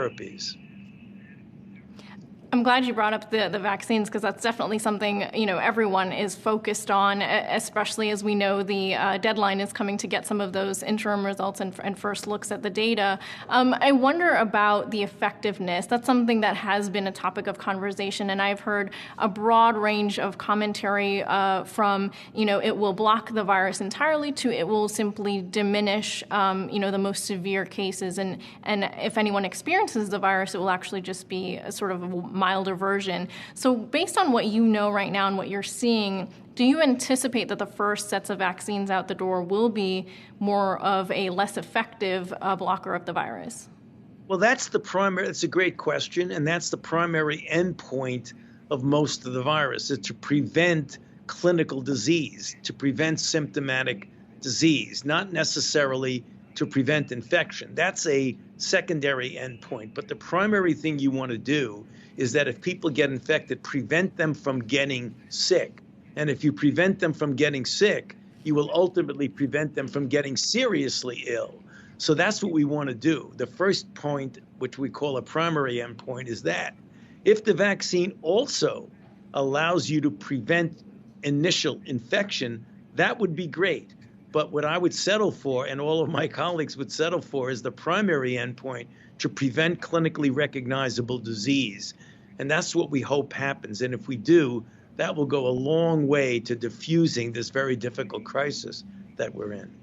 therapies. I'm glad you brought up the vaccines, because that's definitely something, everyone is focused on, especially as we know the deadline is coming to get some of those interim results and first looks at the data. I wonder about the effectiveness. That's something that has been a topic of conversation, and I've heard a broad range of commentary from, it will block the virus entirely to it will simply diminish, the most severe cases. And if anyone experiences the virus, it will actually just be a sort of a milder version. So based on what you know right now and what you're seeing, do you anticipate that the first sets of vaccines out the door will be more of a less effective blocker of the virus? Well, that's a great question, and that's the primary endpoint of most of the virus, is to prevent clinical disease, to prevent symptomatic disease, not necessarily to prevent infection. That's a secondary endpoint. But the primary thing you want to do is that if people get infected, prevent them from getting sick. And if you prevent them from getting sick, you will ultimately prevent them from getting seriously ill. So that's what we want to do. The first point, which we call a primary endpoint, is that if the vaccine also allows you to prevent initial infection, that would be great. But what I would settle for, and all of my colleagues would settle for, is the primary endpoint to prevent clinically recognizable disease. And that's what we hope happens. And if we do, that will go a long way to diffusing this very difficult crisis that we're in.